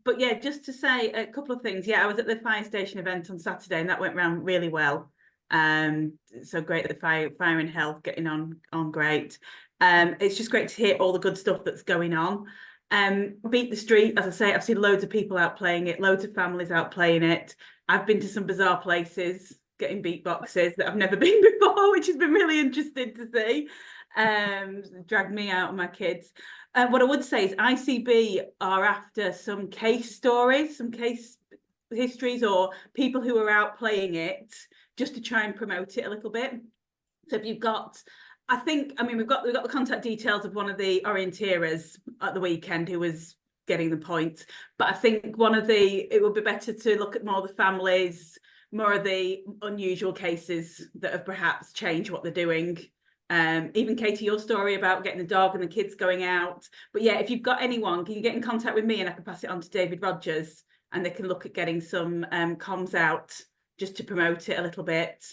But yeah, just to say a couple of things. Yeah, I was at the fire station event on Saturday, and that went round really well. So great, the fire and health getting on great. It's just great to hear all the good stuff that's going on. Beat the Street, as I say, I've seen loads of people out playing it, loads of families out playing it. I've been to some bizarre places getting beatboxes that I've never been before, which has been really interesting to see. Dragged me out and my kids. What I would say is ICB are after some case stories, some case histories, or people who are out playing it, just to try and promote it a little bit. So if you've got, we've got the contact details of one of the orienteers at the weekend who was getting the points, but I think it would be better to look at more of the families, more of the unusual cases that have perhaps changed what they're doing. Even Katie, your story about getting the dog and the kids going out. But yeah, if you've got anyone, can you get in contact with me and I can pass it on to David Rogers and they can look at getting some comms out just to promote it a little bit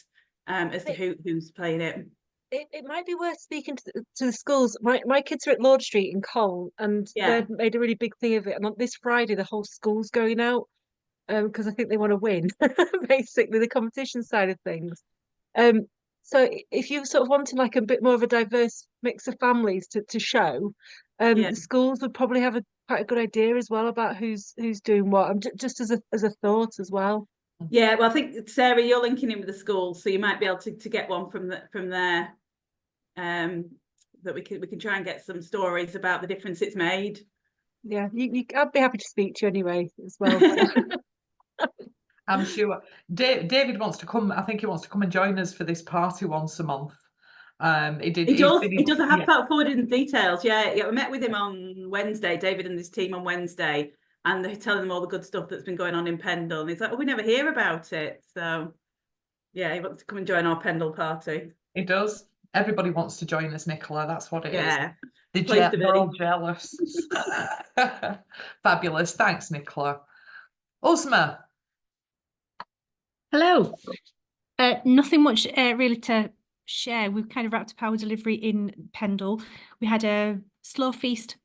as to who's playing it.
It might be worth speaking to the schools. My kids are at Lord Street in Cole, and they've made a really big thing of it. And on this Friday, the whole school's going out because I think they want to win, basically, the competition side of things. So if you sort of wanted like a bit more of a diverse mix of families to show, the schools would probably have quite a good idea as well about who's doing what. Just as a thought as well.
Yeah, well, I think Sarah, you're linking in with the schools, so you might be able to get one from there. That we can try and get some stories about the difference it's made.
Yeah, I'd be happy to speak to you anyway as well.
I'm sure David wants to come. I think he wants to come and join us for this party once a month. He
does. I have forwarded the details. Yeah, we met with him on Wednesday, David and his team on Wednesday, and they're telling them all the good stuff that's been going on in Pendle. And he's like, we never hear about it. So yeah, he wants to come and join our Pendle party.
He does. Everybody wants to join us, Nicola. That's what it is.
Yeah,
they're all jealous. Fabulous. Thanks, Nicola. Uzma.
Hello. Nothing much really to share. We've kind of wrapped up our delivery in Pendle. We had a slow feast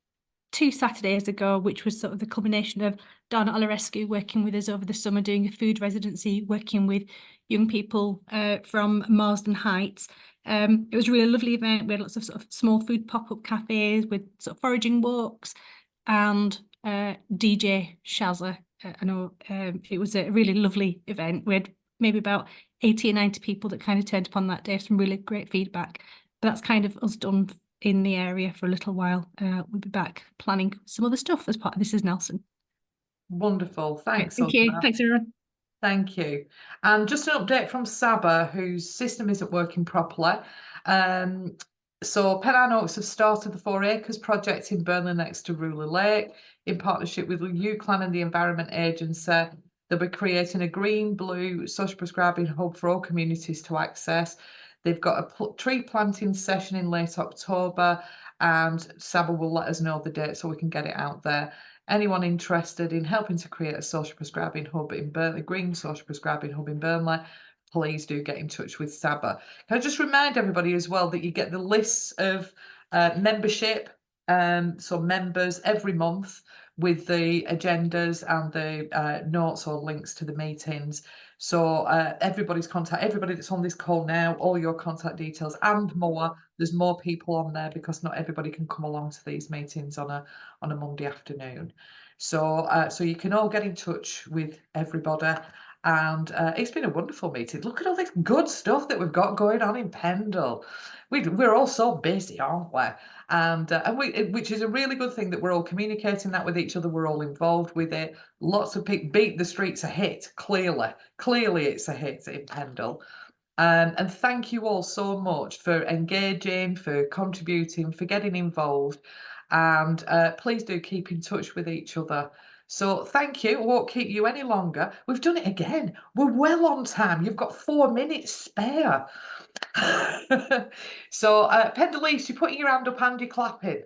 2 Saturdays ago, which was sort of the combination of Donna Olarescu working with us over the summer, doing a food residency, working with young people from Marsden Heights. It was a really lovely event. We had lots of sort of small food pop-up cafes with sort of foraging walks and DJ Shazza. I know it was a really lovely event. We had maybe about 80 or 90 people that kind of turned up on that day, some really great feedback. But that's kind of us done in the area for a little while. We'll be back planning some other stuff as part of This Is Nelson.
Wonderful. Thanks.
Thank you. Thanks, everyone.
Thank you. And just an update from Saba, whose system isn't working properly. So Pennine Oaks have started the 4 Acres project in Burnley next to Ruler Lake in partnership with UCLAN and the Environment Agency. They'll be creating a green, blue social prescribing hub for all communities to access. They've got a tree planting session in late October, and Saba will let us know the date so we can get it out there. Anyone interested in helping to create a social prescribing hub in Burnley, green social prescribing hub in Burnley, please do get in touch with Saba. Can I just remind everybody as well that you get the lists of membership, so members every month with the agendas and the notes or links to the meetings. So everybody that's on this call now, all your contact details and more. There's more people on there because not everybody can come along to these meetings on a Monday afternoon. So so you can all get in touch with everybody. And it's been a wonderful meeting. Look at all this good stuff that we've got going on in Pendle. We're all so busy, aren't we? And which is a really good thing that we're all communicating that with each other. We're all involved with it. Lots of people. Beat the Street's a hit. Clearly it's a hit in Pendle. And thank you all so much for engaging, for contributing, for getting involved. And please do keep in touch with each other. So thank you. I won't keep you any longer. We've done it again. We're well on time. You've got 4 minutes spare. So Pendleese, you're putting your hand up and you're clapping.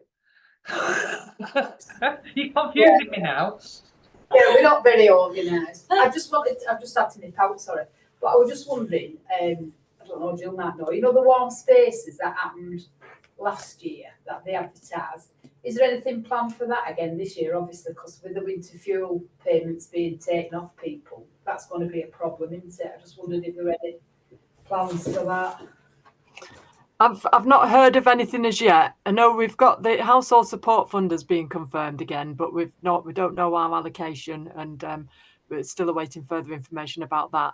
You're confusing me now.
Yeah, we're not very organised. I've just had to nip out, sorry. But I was just wondering, I don't know, Jill might know, you know the warm spaces that happened last year that they advertised. Is there anything planned for that again this year? Obviously, because with the winter fuel payments being taken off people, that's going to be a problem, isn't it? I just wondered if there were any plans for that.
I've not heard of anything as yet. I know we've got the household support fund as being confirmed again, but we don't know our allocation, and we're still awaiting further information about that.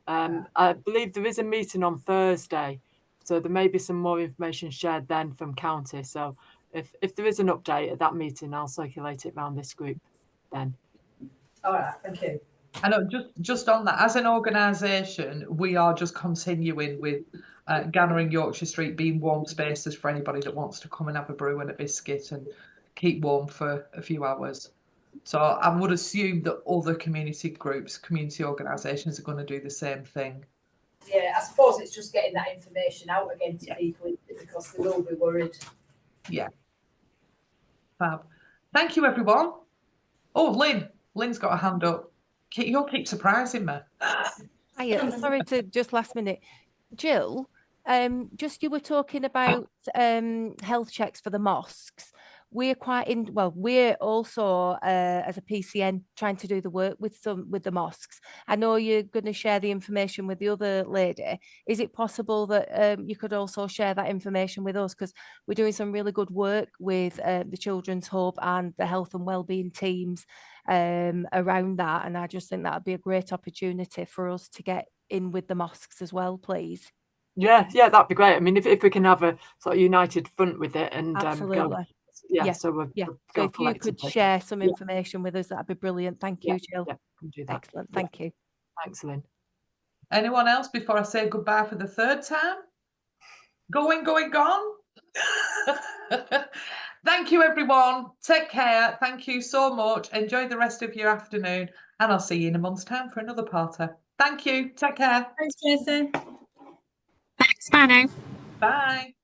I believe there is a meeting on Thursday, so there may be some more information shared then from county. So if there is an update at that meeting, I'll circulate it around this group then.
All right, thank you.
I know, just on that, as an organisation, we are just continuing with Ganner and Yorkshire Street being warm spaces for anybody that wants to come and have a brew and a biscuit and keep warm for a few hours. So I would assume that other community groups, community organisations are going to do the same thing.
Yeah, I suppose it's just getting that information out again to people because they will be worried.
Yeah. Fab. Thank you, everyone. Oh, Lynn's got a hand up. You'll keep surprising me.
Sorry to just last minute. Jill, just you were talking about health checks for the mosques. We're we're also as a PCN trying to do the work with the mosques. I know you're going to share the information with the other lady. Is it possible that you could also share that information with us, because we're doing some really good work with the Children's Hub and the health and wellbeing teams around that, and I just think that would be a great opportunity for us to get in with the mosques as well, please.
Yeah, that'd be great. I mean, if we can have a sort of united front with it and
absolutely.
So
So if you could share some information with us, that'd be brilliant. Thank you, Jill.
Yeah, can do that.
Excellent. Thank you.
Thanks, Lynn.
Anyone else before I say goodbye for the 3rd time? Going, gone. Thank you, everyone. Take care. Thank you so much. Enjoy the rest of your afternoon, and I'll see you in a month's time for another party. Thank you. Take care.
Thanks, Jason.
Thanks, bye now.
Bye.